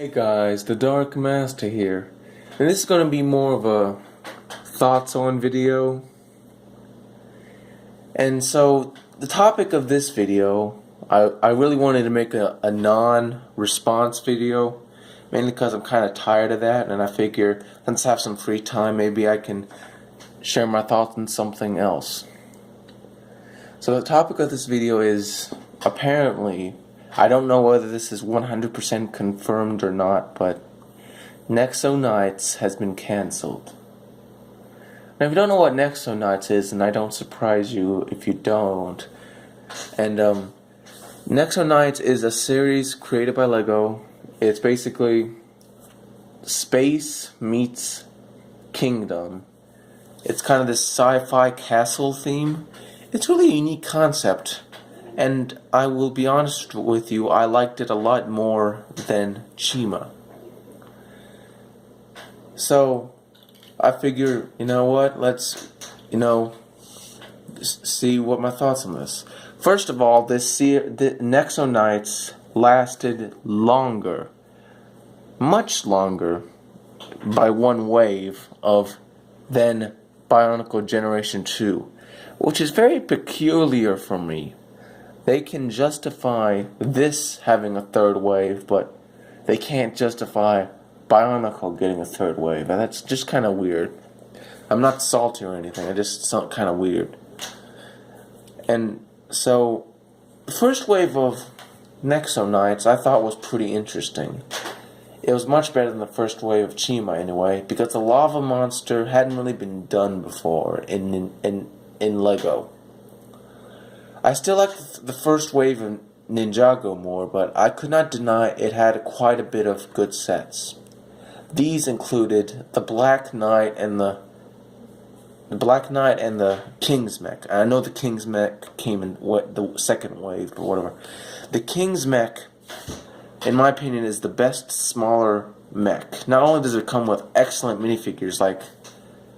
Hey guys, the Dark Master here, and this is going to be more of a thoughts on video. And so the topic of this video, I really wanted to make a non-response video, mainly because I'm kind of tired of that, and I figure let's have some free time, maybe I can share my thoughts on something else. So the topic of this video is, apparently, I don't know whether this is 100% confirmed or not, but NEXO Knights has been cancelled. Now, if you don't know what NEXO Knights is, and I don't surprise you if you don't, and NEXO Knights is a series created by LEGO. It's basically space meets kingdom. It's kind of this sci-fi castle theme. It's really a unique concept. And I will be honest with you, I liked it a lot more than Chima. So, I figure, you know what, let's, see what my thoughts on this. First of all, the NEXO Knights lasted longer, much longer, by one wave than Bionicle Generation 2, which is very peculiar for me. They can justify this having a third wave, but they can't justify Bionicle getting a third wave. And that's just kind of weird. I'm not salty or anything, I just sound kind of weird. And so, the first wave of NEXO Knights I thought was pretty interesting. It was much better than the first wave of Chima anyway, because the lava monster hadn't really been done before in LEGO. I still liked the first wave of Ninjago more, but I could not deny it had quite a bit of good sets. These included the Black Knight and the King's Mech. I know the King's Mech came in the second wave, but whatever. The King's Mech, in my opinion, is the best smaller mech. Not only does it come with excellent minifigures like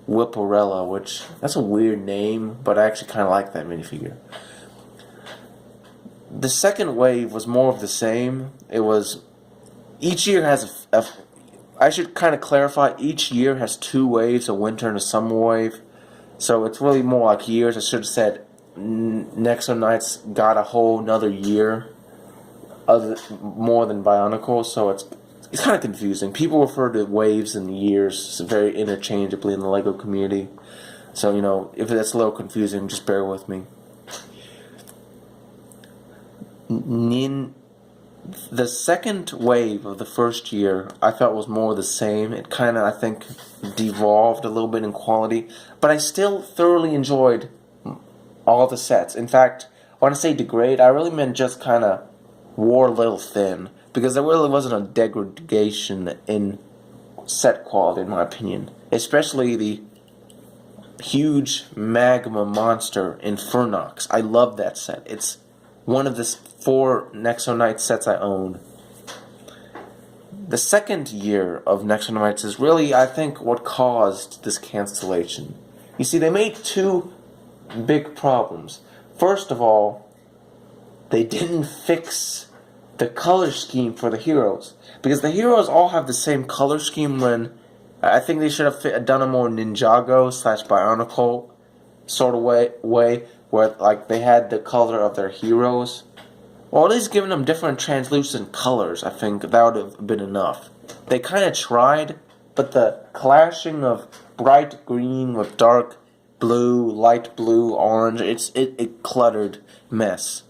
Whipporella, which that's a weird name, but I actually kind of like that minifigure. The second wave was more of the same. It was, each year has I should kind of clarify, each year has two waves, a winter and a summer wave. So it's really more like years. I should have said NEXO Knights got a whole another year more than Bionicle, so it's kind of confusing. People refer to waves and years very interchangeably in the LEGO community. So, if that's a little confusing, just bear with me. The second wave of the first year I felt was more the same. It kind of, I think, devolved a little bit in quality, but I still thoroughly enjoyed all the sets. In fact, when I say degrade, I really meant just kind of wore a little thin, because there really wasn't a degradation in set quality, in my opinion. Especially the huge magma monster Infernox. I love that set. It's one of the 4 NEXO Knights sets I own. The second year of NEXO Knights is really, I think, what caused this cancellation. You see, they made 2 big problems. First of all, they didn't fix the color scheme for the heroes, because the heroes all have the same color scheme. When I think they should have done a more Ninjago / Bionicle sort of way where like they had the color of their heroes, or at least giving them different translucent colors. I think that would have been enough. They kind of tried, but the clashing of bright green with dark blue, light blue, orange, it cluttered mess.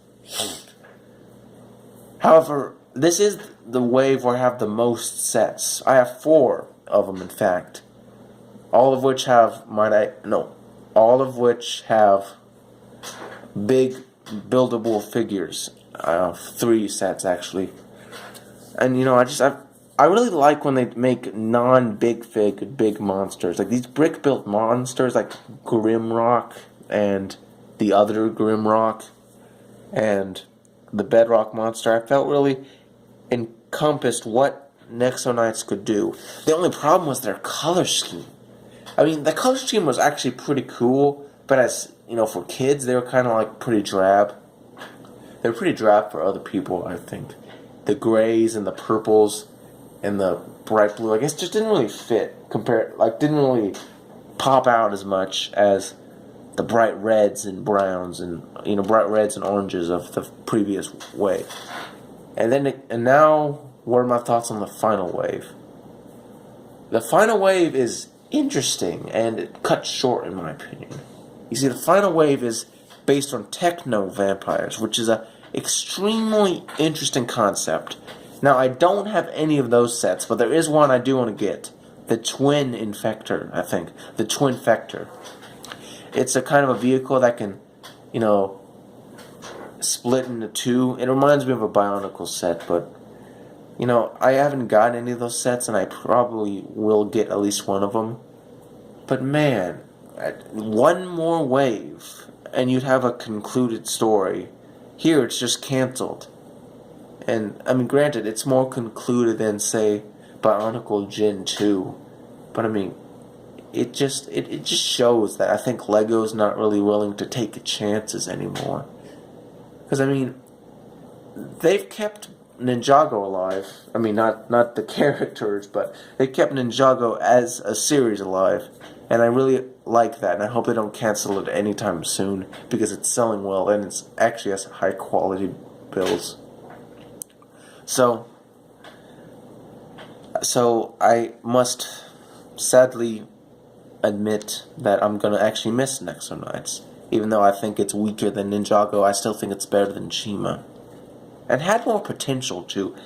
However, this is the wave where I have the most sets. I have 4 of them, in fact. All of which have, all of which have big buildable figures. 3 sets, actually. And, I really like when they make non-big fig big monsters. Like these brick-built monsters, like Grimrock and the other Grimrock and the Bedrock monster. I felt really encompassed what NEXO Knights could do. The only problem was their color scheme. I mean, the color scheme was actually pretty cool, but as, for kids, they were kind of like pretty drab. They were pretty drab for other people, I think. The grays and the purples and the bright blue, I guess, just didn't really fit didn't really pop out as much as the bright reds and browns and bright reds and oranges of the previous wave. And now, what are my thoughts on the final wave? The final wave is interesting and it cut short in my opinion. You see, the final wave is based on techno vampires, which is a extremely interesting concept. Now, I don't have any of those sets, but there is one I do want to get. The Twin Infector, I think. The Twin Infector. It's a kind of a vehicle that can, split into two. It reminds me of a Bionicle set, but, I haven't gotten any of those sets, and I probably will get at least one of them. But man, one more wave, and you'd have a concluded story. Here, it's just canceled. And, I mean, granted, it's more concluded than, say, Bionicle Gen 2. But, I mean, it just shows that I think LEGO's not really willing to take chances anymore. Because, I mean, they've kept Ninjago alive. I mean, not the characters, but they kept Ninjago as a series alive. And I really like that, and I hope they don't cancel it anytime soon, because it's selling well, and it's actually has high quality builds. So I must sadly admit that I'm going to actually miss NEXO Knights. Even though I think it's weaker than Ninjago, I still think it's better than Shima. And had more potential, too.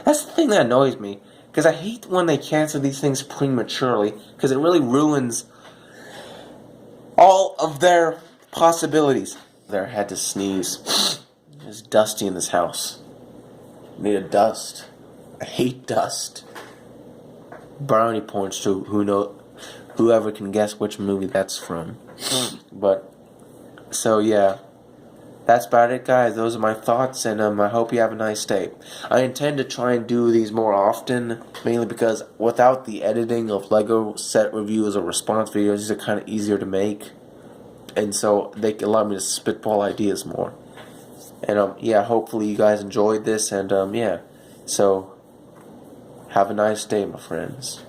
That's the thing that annoys me, because I hate when they cancel these things prematurely, because it really ruins all of their possibilities. There, I had to sneeze. It's dusty in this house. Need a dust. I hate dust. Brownie points to whoever can guess which movie that's from. But so yeah, that's about it, guys. Those are my thoughts, and I hope you have a nice day. I intend to try and do these more often, mainly because without the editing of LEGO set reviews or response videos, these are kind of easier to make, and so they allow me to spitball ideas more. And yeah, hopefully you guys enjoyed this, and yeah, so have a nice day, my friends.